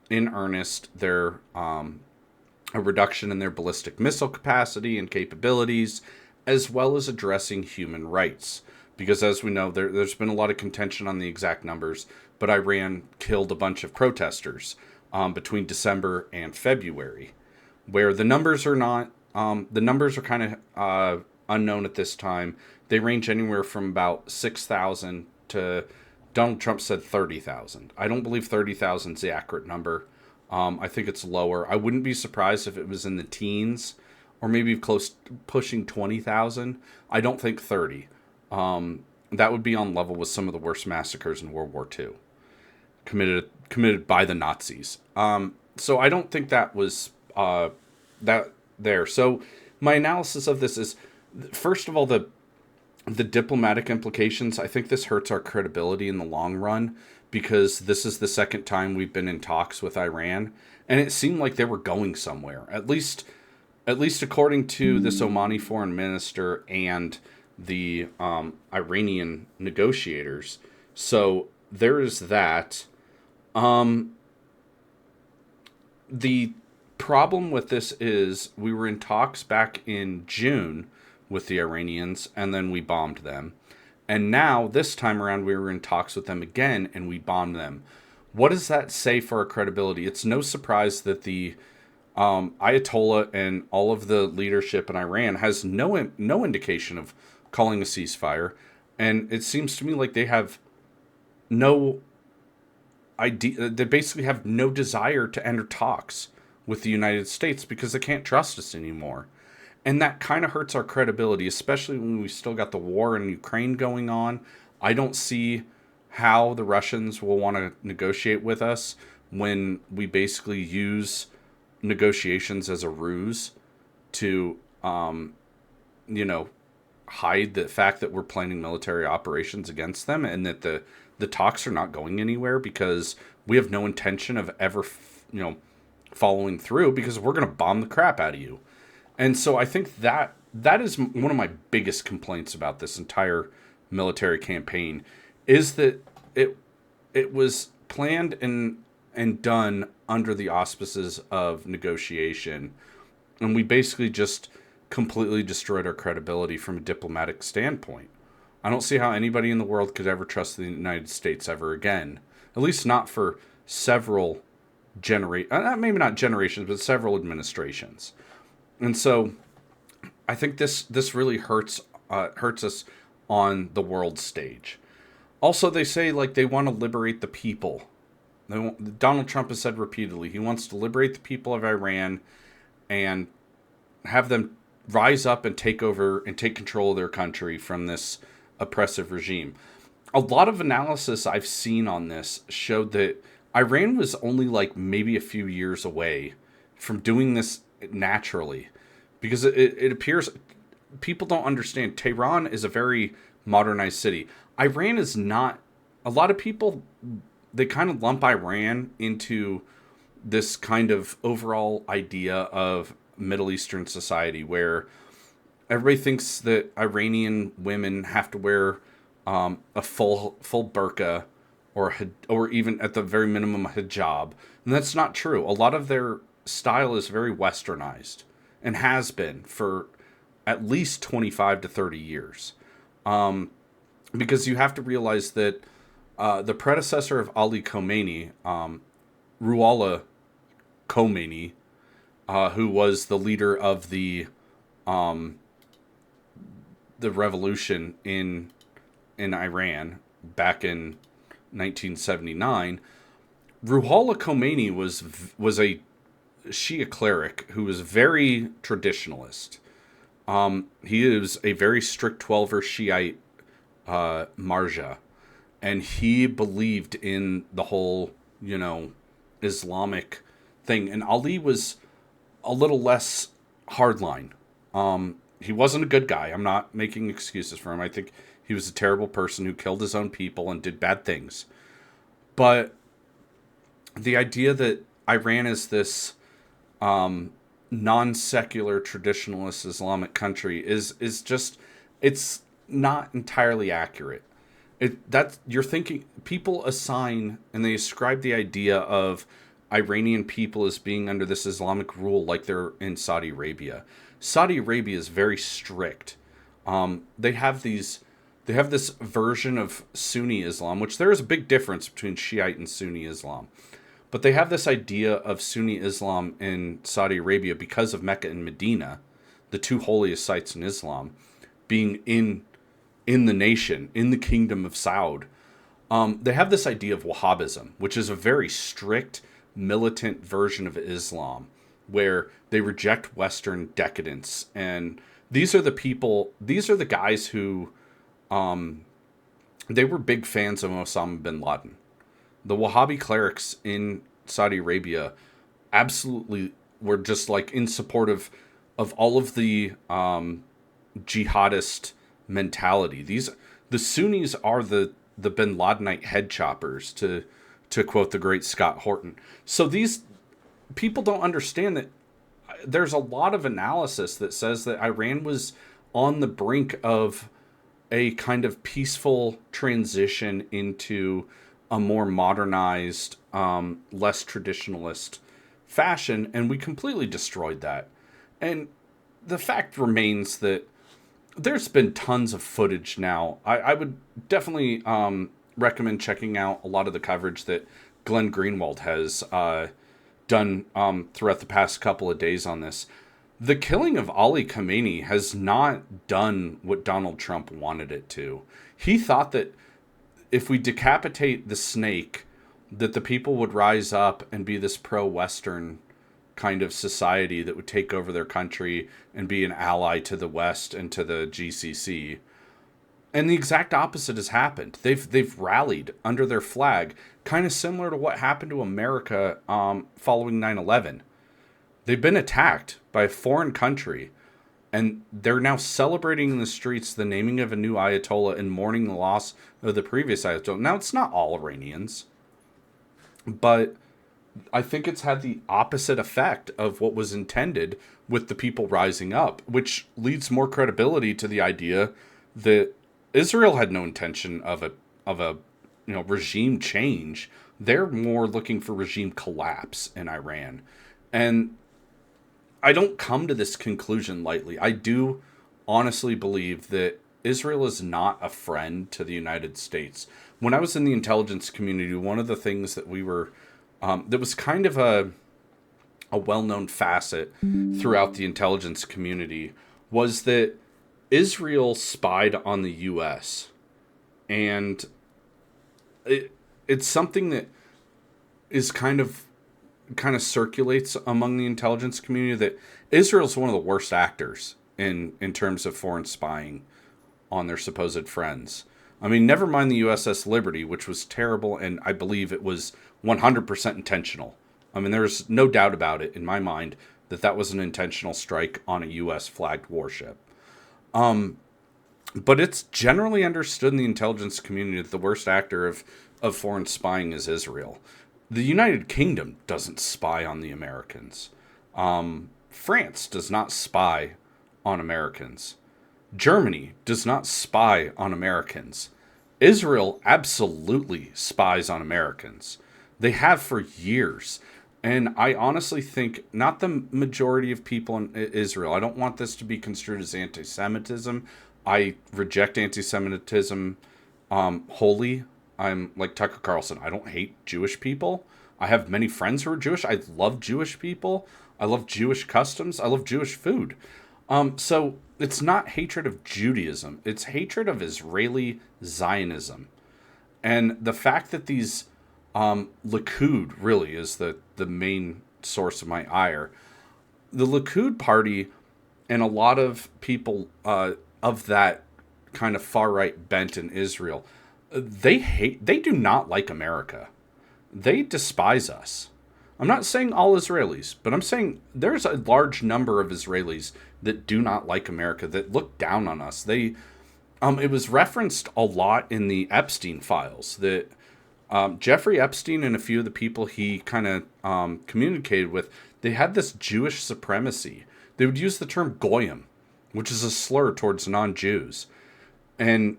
Speaker 1: in earnest their a reduction in their ballistic missile capacity and capabilities, as well as addressing human rights. Because as we know, there's been a lot of contention on the exact numbers, but Iran killed a bunch of protesters between December and February, where the numbers are not, the numbers are kind of unknown at this time. They range anywhere from about 6,000 to, Donald Trump said 30,000. I don't believe 30,000 is the accurate number. I think it's lower. I wouldn't be surprised if it was in the teens, or maybe close, pushing 20,000. I don't think 30. That would be on level with some of the worst massacres in World War II, committed by the Nazis. So I don't think that was that there. So my analysis of this is, first of all, the diplomatic implications. I think this hurts our credibility in the long run, because this is the second time we've been in talks with Iran, and it seemed like they were going somewhere. At least at least according to this Omani foreign minister and the Iranian negotiators. So there is that. The problem with this is we were in talks back in June with the Iranians, and then we bombed them. And now, this time around, we were in talks with them again, and we bombed them. What does that say for our credibility? It's no surprise that the Ayatollah and all of the leadership in Iran has no indication of calling a ceasefire, and it seems to me like they have no idea. They basically have no desire to enter talks with the United States because they can't trust us anymore. And that kind of hurts our credibility, especially when we still got the war in Ukraine going on. I don't see how the Russians will want to negotiate with us when we basically use negotiations as a ruse to, you know, hide the fact that we're planning military operations against them, and that the talks are not going anywhere because we have no intention of ever, following through, because we're going to bomb the crap out of you. And so I think that is one of my biggest complaints about this entire military campaign, is that it was planned and done under the auspices of negotiation, and we basically just completely destroyed our credibility from a diplomatic standpoint. I don't see how anybody in the world could ever trust the United States ever again, at least not for several maybe not generations, but several administrations. And so I think this really hurts us on the world stage. Also, they say like they want to liberate the people. Donald Trump has said repeatedly he wants to liberate the people of Iran and have them rise up and take over and take control of their country from this oppressive regime. A lot of analysis I've seen on this showed that Iran was only like maybe a few years away from doing this naturally, because it appears people don't understand. Tehran is a very modernized city. Iran is not. A lot of people, they kind of lump Iran into this kind of overall idea of Middle Eastern society where everybody thinks that Iranian women have to wear a full burqa or even at the very minimum a hijab. And that's not true. A lot of their style is very westernized and has been for at least 25 to 30 years. Because you have to realize that the predecessor of Ali Khomeini, Ruhollah Khomeini, who was the leader of the revolution in Iran back in 1979, Ruhollah Khomeini was a Shia cleric who was very traditionalist. He is a very strict Twelver Shiite Marja, and he believed in the whole, Islamic thing. And Ali was a little less hardline. He wasn't a good guy. I'm not making excuses for him. I think he was a terrible person who killed his own people and did bad things. But the idea that Iran is this non-secular traditionalist Islamic country is just, it's not entirely accurate. You're thinking, people assign and they ascribe the idea of Iranian people as being under this Islamic rule like they're in Saudi Arabia. Saudi Arabia is very strict. They have this version of Sunni Islam, which there is a big difference between Shiite and Sunni Islam. But they have this idea of Sunni Islam in Saudi Arabia because of Mecca and Medina, the two holiest sites in Islam, being in the nation, in the kingdom of Saud. They have this idea of Wahhabism, which is a very strict, militant version of Islam, where they reject Western decadence. And these are the guys who, they were big fans of Osama bin Laden. The Wahhabi clerics in Saudi Arabia absolutely were just like in support of all of the jihadist mentality. The Sunnis are the bin Ladenite head choppers, to quote the great Scott Horton. So these people don't understand that there's a lot of analysis that says that Iran was on the brink of a kind of peaceful transition into a more modernized, less traditionalist fashion, and we completely destroyed that. And the fact remains that there's been tons of footage now. I would definitely recommend checking out a lot of the coverage that Glenn Greenwald has done throughout the past couple of days on this. The killing of Ali Khamenei has not done what Donald Trump wanted it to. He thought that if we decapitate the snake, that the people would rise up and be this pro-Western kind of society that would take over their country and be an ally to the West and to the GCC. And the exact opposite has happened. They've rallied under their flag, kind of similar to what happened to America following 9/11. They've been attacked by a foreign country, and they're now celebrating in the streets the naming of a new Ayatollah and mourning the loss of the previous Ayatollah. Now, it's not all Iranians, but I think it's had the opposite effect of what was intended with the people rising up, which leads more credibility to the idea that Israel had no intention of a regime change. They're more looking for regime collapse in Iran. And I don't come to this conclusion lightly. I do honestly believe that Israel is not a friend to the United States. When I was in the intelligence community, one of the things that we were that was kind of a well-known facet throughout the intelligence community was that Israel spied on the U.S. And it's something that is kind of circulates among the intelligence community that Israel's one of the worst actors in terms of foreign spying on their supposed friends. I mean, never mind the USS Liberty, which was terrible, and I believe it was 100% intentional. I mean, there's no doubt about it in my mind that that was an intentional strike on a U.S. flagged warship. But it's generally understood in the intelligence community that the worst actor of foreign spying is Israel. The United Kingdom doesn't spy on the Americans. France does not spy on Americans. Germany does not spy on Americans. Israel absolutely spies on Americans. They have for years. And I honestly think not the majority of people in Israel. I don't want this to be construed as anti-Semitism. I reject anti-Semitism wholly. I'm like Tucker Carlson. I don't hate Jewish people. I have many friends who are Jewish. I love Jewish people. I love Jewish customs. I love Jewish food. So it's not hatred of Judaism. It's hatred of Israeli Zionism. And the fact that these Likud really is the main source of my ire. The Likud party and a lot of people of that kind of far-right bent in Israel, they do not like America. They despise us. I'm not saying all Israelis, but I'm saying there's a large number of Israelis that do not like America, that look down on us. It was referenced a lot in the Epstein files that Jeffrey Epstein and a few of the people he kind of communicated with, they had this Jewish supremacy. They would use the term goyim, which is a slur towards non-Jews. And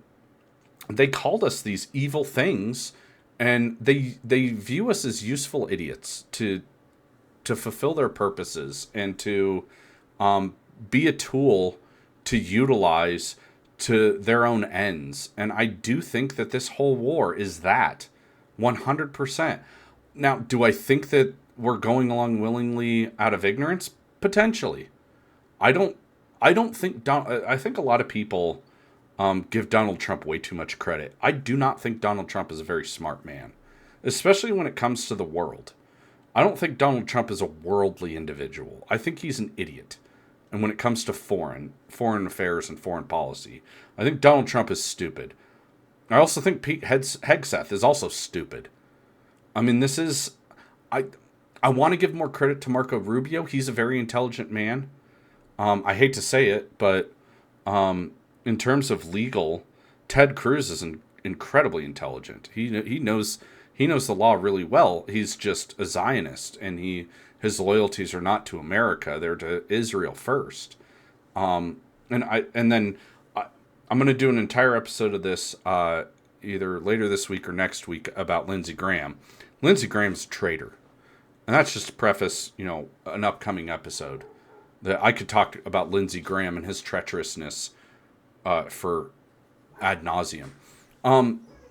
Speaker 1: they called us these evil things, and they view us as useful idiots to fulfill their purposes and to be a tool to utilize to their own ends. And I do think that this whole war is that 100%. Now, do I think that we're going along willingly out of ignorance? Potentially. I don't think I think a lot of people give Donald Trump way too much credit. I do not think Donald Trump is a very smart man, especially when it comes to the world. I don't think Donald Trump is a worldly individual. I think he's an idiot. And when it comes to foreign affairs and foreign policy, I think Donald Trump is stupid. I also think Pete Hegseth is also stupid. I mean, I want to give more credit to Marco Rubio. He's a very intelligent man. I hate to say it, but in terms of legal, Ted Cruz is incredibly intelligent. He knows the law really well. He's just a Zionist, and he his loyalties are not to America; they're to Israel first. And then I'm going to do an entire episode of this either later this week or next week about Lindsey Graham. Lindsey Graham's a traitor, and that's just to preface, an upcoming episode that I could talk about Lindsey Graham and his treacherousness for ad nauseum.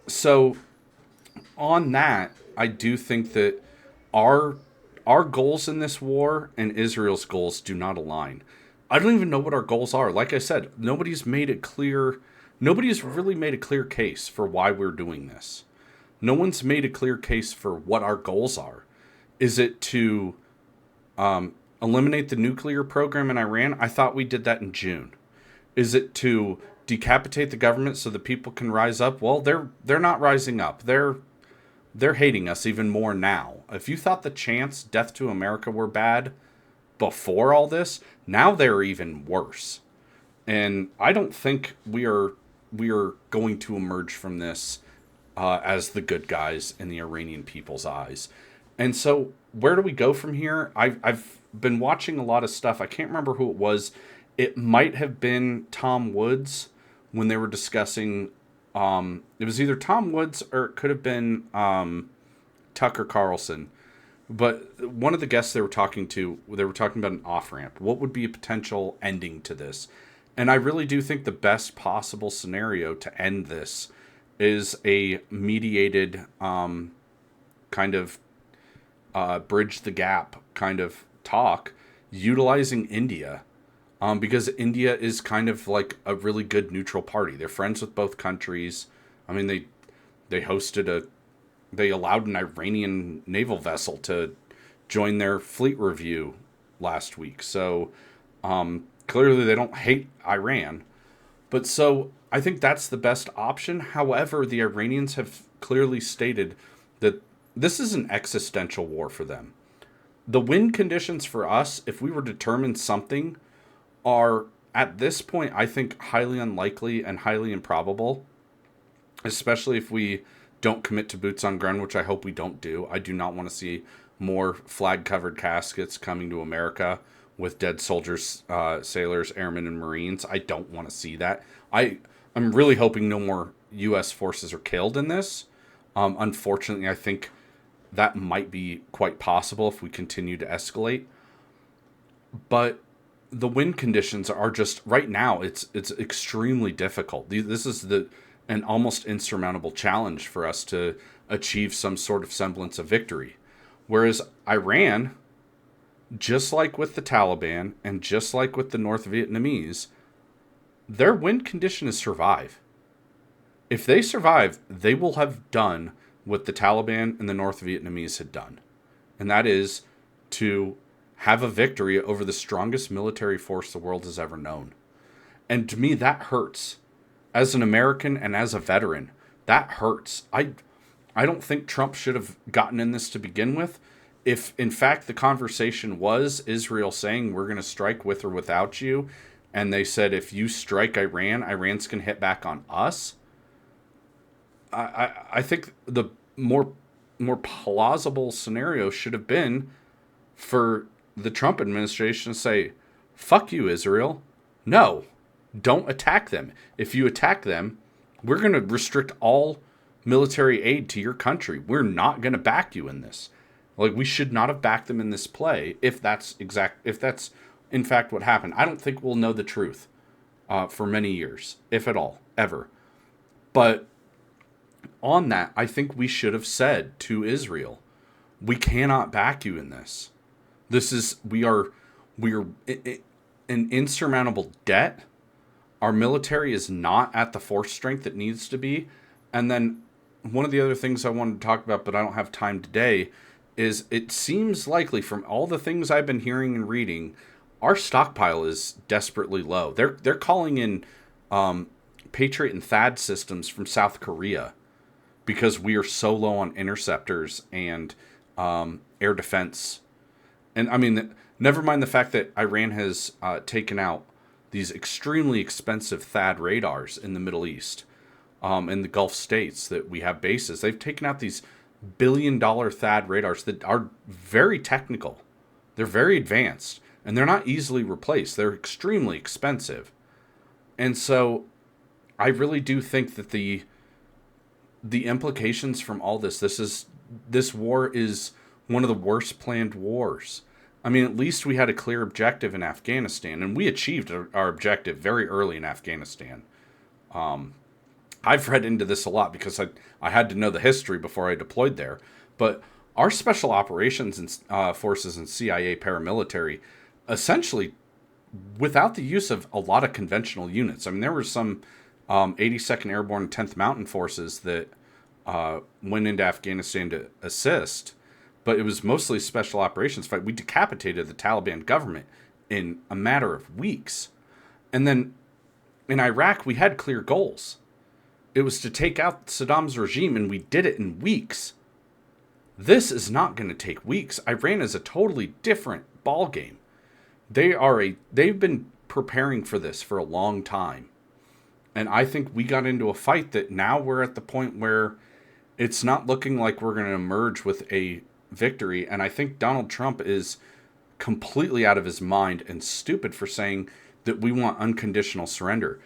Speaker 1: So on that, I do think that our goals in this war and Israel's goals do not align. I don't even know what our goals are. Like I said, nobody's really made a clear case for why we're doing this. No one's made a clear case for what our goals are. Is it to eliminate the nuclear program in Iran? I thought we did that in June. Is it to decapitate the government so the people can rise up? Well, they're not rising up. They're hating us even more now. If you thought the chants, death to America, were bad before all this, now they're even worse. And I don't think we are going to emerge from this as the good guys in the Iranian people's eyes. And so where do we go from here? I've been watching a lot of stuff. I can't remember who it was. It might have been Tom Woods when they were discussing. It was either Tom Woods or it could have been Tucker Carlson. But one of the guests they were talking about an off-ramp. What would be a potential ending to this? And I really do think the best possible scenario to end this is a mediated kind of bridge the gap kind of talk utilizing India. Because India is kind of like a really good neutral party. They're friends with both countries. I mean, they allowed an Iranian naval vessel to join their fleet review last week. So clearly they don't hate Iran. But so I think that's the best option. However, the Iranians have clearly stated that this is an existential war for them. The win conditions for us, if we were determined something, are at this point, I think, highly unlikely and highly improbable, especially if we don't commit to boots on ground, which I hope we don't do. I do not want to see more flag-covered caskets coming to America with dead soldiers, sailors, airmen, and Marines. I don't want to see that. I'm really hoping no more U.S. forces are killed in this. Unfortunately, I think that might be quite possible if we continue to escalate. But the win conditions are just right now. It's extremely difficult. This is an almost insurmountable challenge for us to achieve some sort of semblance of victory. Whereas Iran, just like with the Taliban and just like with the North Vietnamese, their win condition is survive. If they survive, they will have done what the Taliban and the North Vietnamese had done. And that is to have a victory over the strongest military force the world has ever known. And to me, that hurts. As an American and as a veteran, that hurts. I don't think Trump should have gotten in this to begin with. If, in fact, the conversation was Israel saying, we're going to strike with or without you, and they said, if you strike Iran, Iran's going to hit back on us, I think the more plausible scenario should have been for the Trump administration to say, fuck you, Israel. No, don't attack them. If you attack them, we're going to restrict all military aid to your country. We're not going to back you in this. Like, we should not have backed them in this play if that's in fact what happened. I don't think we'll know the truth for many years, if at all, ever. But on that, I think we should have said to Israel, we cannot back you in this. We are in insurmountable debt. Our military is not at the force strength it needs to be. And then one of the other things I wanted to talk about, but I don't have time today, is it seems likely from all the things I've been hearing and reading, our stockpile is desperately low. They're calling in Patriot and THAAD systems from South Korea because we are so low on interceptors and air defense. And I mean, never mind the fact that Iran has taken out these extremely expensive THAAD radars in the Middle East, in the Gulf states that we have bases. They've taken out these billion-dollar THAAD radars that are very technical. They're very advanced, and they're not easily replaced. They're extremely expensive. And so I really do think that the implications from all this war is one of the worst planned wars. I mean, at least we had a clear objective in Afghanistan, and we achieved our objective very early in Afghanistan. I've read into this a lot because I had to know the history before I deployed there. But our special operations and forces and CIA paramilitary, essentially, without the use of a lot of conventional units. I mean, there were some 82nd Airborne 10th Mountain Forces that went into Afghanistan to assist, but it was mostly special operations fight. We decapitated the Taliban government in a matter of weeks. And then in Iraq, we had clear goals. It was to take out Saddam's regime, and we did it in weeks. This is not going to take weeks. Iran is a totally different ballgame. They've been preparing for this for a long time. And I think we got into a fight that now we're at the point where it's not looking like we're going to emerge with a victory. And I think Donald Trump is completely out of his mind and stupid for saying that we want unconditional surrender.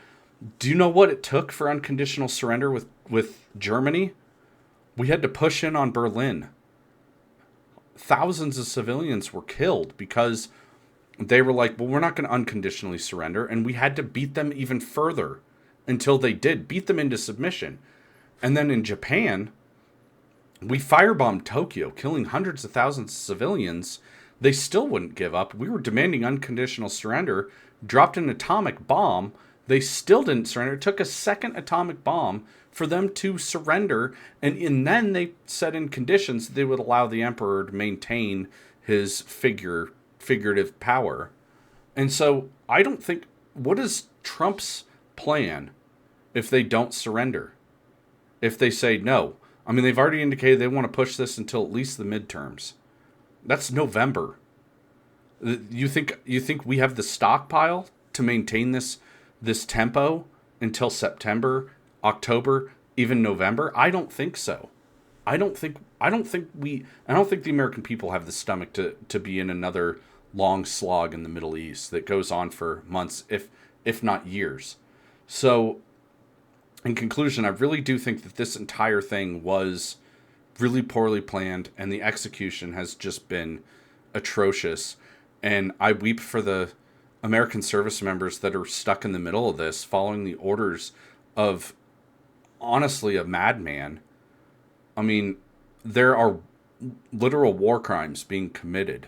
Speaker 1: Do you know what it took for unconditional surrender with Germany? We had to push in on Berlin. Thousands of civilians were killed because they were like, well, we're not going to unconditionally surrender. And we had to beat them even further until they did, beat them into submission. And then in Japan, we firebombed Tokyo, killing hundreds of thousands of civilians. They still wouldn't give up. We were demanding unconditional surrender, dropped an atomic bomb. They still didn't surrender. It took a second atomic bomb for them to surrender. And then they set in conditions that they would allow the emperor to maintain his figurative power. And so I don't think, what is Trump's plan if they don't surrender? If they say no? I mean, they've already indicated they want to push this until at least the midterms. That's November. You think we have the stockpile to maintain this tempo until September, October, even November? I don't think so. I don't think the American people have the stomach to be in another long slog in the Middle East that goes on for months, if not years. So, in conclusion, I really do think that this entire thing was really poorly planned, and the execution has just been atrocious. And I weep for the American service members that are stuck in the middle of this, following the orders of, honestly, a madman. I mean, there are literal war crimes being committed,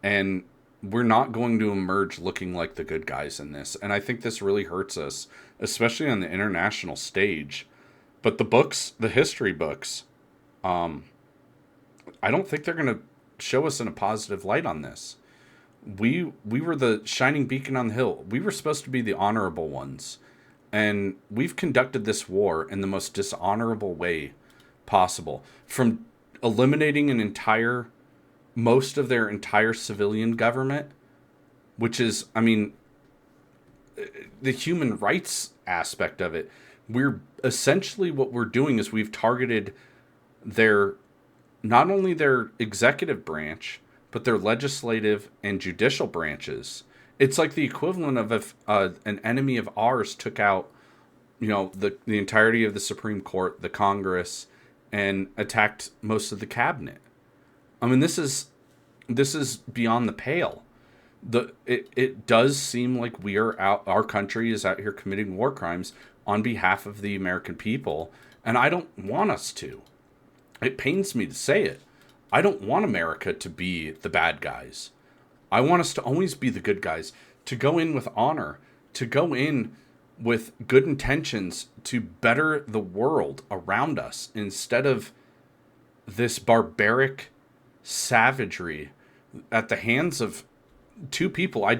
Speaker 1: and we're not going to emerge looking like the good guys in this. And I think this really hurts us, especially on the international stage. But the history books, I don't think they're going to show us in a positive light on this. We were the shining beacon on the hill. We were supposed to be the honorable ones. And we've conducted this war in the most dishonorable way possible. From eliminating most of their entire civilian government, which is, I mean, the human rights aspect of it. We're essentially, what we're doing is we've targeted not only their executive branch, but their legislative and judicial branches. It's like the equivalent of if an enemy of ours took out, the entirety of the Supreme Court, the Congress, and attacked most of the cabinet. I mean, this is beyond the pale. It does seem like our country is out here committing war crimes on behalf of the American people, and I don't want us to. It pains me to say it. I don't want America to be the bad guys. I want us to always be the good guys, to go in with honor, to go in with good intentions to better the world around us instead of this barbaric savagery at the hands of two people. I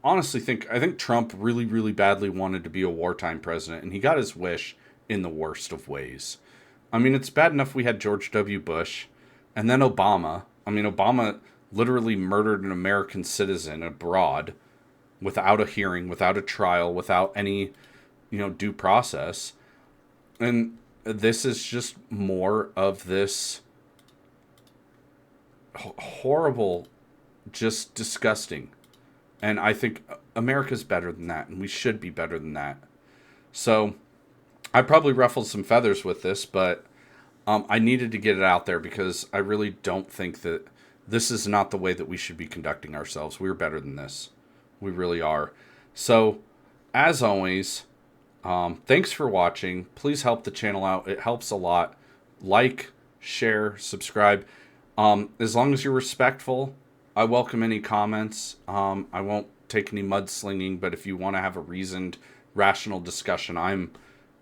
Speaker 1: honestly think Trump really, really badly wanted to be a wartime president, and he got his wish in the worst of ways. I mean, it's bad enough we had George W. Bush and then Obama. I mean, Obama literally murdered an American citizen abroad without a hearing, without a trial, without any, due process. And this is just more of this horrible, just disgusting. And I think America's better than that, and we should be better than that. So I probably ruffled some feathers with this, but I needed to get it out there because I really don't think that this is not the way that we should be conducting ourselves. We're better than this. We really are. So, as always, thanks for watching. Please help the channel out. It helps a lot. Like, share, subscribe. As long as you're respectful, I welcome any comments. I won't take any mudslinging, but if you want to have a reasoned, rational discussion,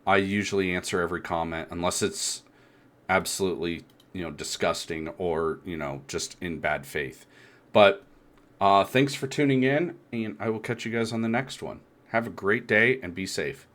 Speaker 1: I usually answer every comment unless it's absolutely, disgusting or, just in bad faith. But thanks for tuning in, and I will catch you guys on the next one. Have a great day and be safe.